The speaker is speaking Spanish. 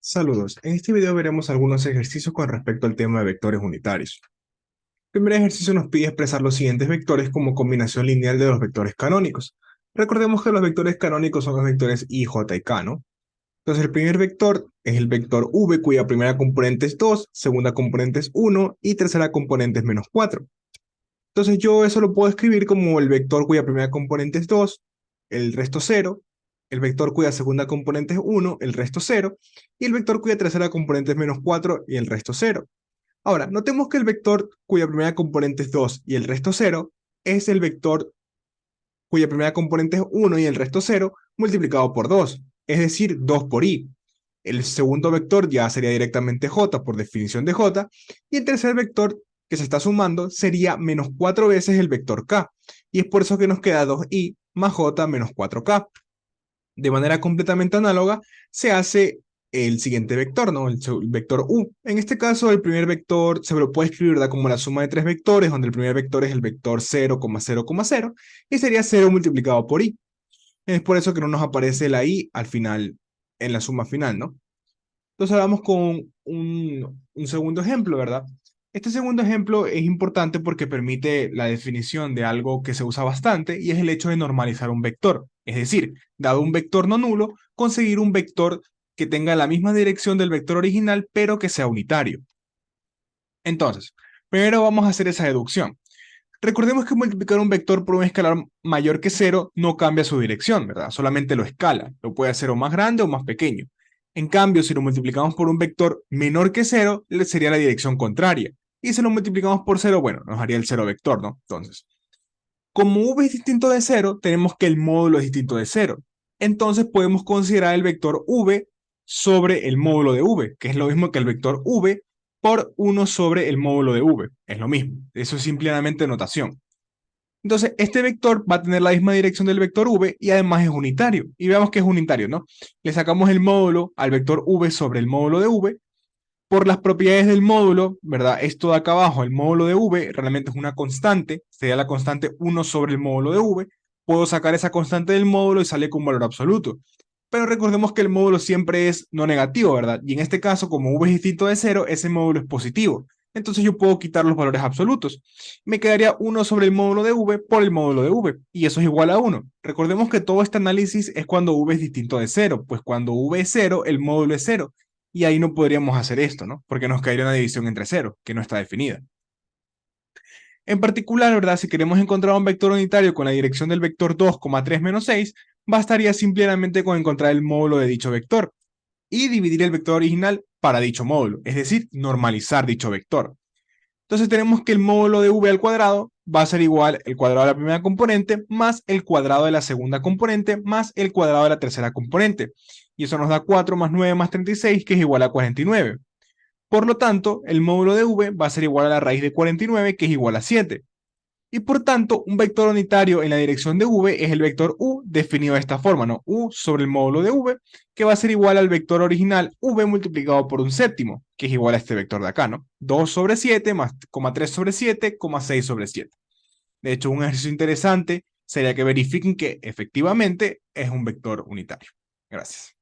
Saludos, en este video veremos algunos ejercicios con respecto al tema de vectores unitarios. El primer ejercicio nos pide expresar los siguientes vectores como combinación lineal de los vectores canónicos. Recordemos que los vectores canónicos son los vectores i, j y k, ¿no? Entonces el primer vector es el vector v, cuya primera componente es 2, segunda componente es 1 y tercera componente es menos 4. Entonces yo eso lo puedo escribir como el vector cuya primera componente es 2, el resto 0, el vector cuya segunda componente es 1, el resto 0, y el vector cuya tercera componente es menos 4 y el resto 0. Ahora, notemos que el vector cuya primera componente es 2 y el resto 0 es el vector cuya primera componente es 1 y el resto 0 multiplicado por 2, es decir, 2 por i. El segundo vector ya sería directamente j por definición de j, y el tercer vector que se está sumando sería menos 4 veces el vector k, y es por eso que nos queda 2i más j menos 4k. De manera completamente análoga se hace el siguiente vector, ¿no? El vector u. En este caso, el primer vector se lo puede escribir, ¿verdad?, como la suma de tres vectores, donde el primer vector es el vector 0,0,0, y sería 0 multiplicado por i. Es por eso que no nos aparece la i al final, en la suma final, ¿no? Entonces vamos con un segundo ejemplo, ¿verdad? Este segundo ejemplo es importante porque permite la definición de algo que se usa bastante y es el hecho de normalizar un vector. Es decir, dado un vector no nulo, conseguir un vector que tenga la misma dirección del vector original, pero que sea unitario. Entonces, primero vamos a hacer esa deducción. Recordemos que multiplicar un vector por un escalar mayor que cero no cambia su dirección, ¿verdad? Solamente lo escala. Lo puede hacer o más grande o más pequeño. En cambio, si lo multiplicamos por un vector menor que cero, sería la dirección contraria. Y si lo multiplicamos por cero, bueno, nos haría el cero vector, ¿no? Entonces, como v es distinto de cero, tenemos que el módulo es distinto de cero. Entonces podemos considerar el vector v sobre el módulo de v, que es lo mismo que el vector v por 1 sobre el módulo de v. Es lo mismo. Eso es simplemente notación. Entonces, este vector va a tener la misma dirección del vector v y además es unitario. Y veamos que es unitario, ¿no? Le sacamos el módulo al vector v sobre el módulo de v. Por las propiedades del módulo, ¿verdad? Esto de acá abajo, el módulo de v, realmente es una constante. Sería la constante 1 sobre el módulo de v. Puedo sacar esa constante del módulo y sale con un valor absoluto. Pero recordemos que el módulo siempre es no negativo, ¿verdad? Y en este caso, como v es distinto de 0, ese módulo es positivo. Entonces yo puedo quitar los valores absolutos. Me quedaría 1 sobre el módulo de v por el módulo de v, y eso es igual a 1. Recordemos que todo este análisis es cuando v es distinto de 0, pues cuando v es 0, el módulo es 0. Y ahí no podríamos hacer esto, ¿no? Porque nos caería una división entre 0, que no está definida. En particular, ¿verdad? Si queremos encontrar un vector unitario con la dirección del vector 2,3 menos 6, bastaría simplemente con encontrar el módulo de dicho vector y dividir el vector original para dicho módulo, es decir, normalizar dicho vector. Entonces tenemos que el módulo de v al cuadrado va a ser igual el cuadrado de la primera componente más el cuadrado de la segunda componente más el cuadrado de la tercera componente. Y eso nos da 4 más 9 más 36, que es igual a 49. Por lo tanto, el módulo de v va a ser igual a la raíz de 49, que es igual a 7. Y por tanto, un vector unitario en la dirección de v es el vector u definido de esta forma, ¿no? U sobre el módulo de v, que va a ser igual al vector original v multiplicado por un séptimo, que es igual a este vector de acá, ¿no? 2 sobre 7 más 3 sobre 7, 6 sobre 7. De hecho, un ejercicio interesante sería que verifiquen que efectivamente es un vector unitario. Gracias.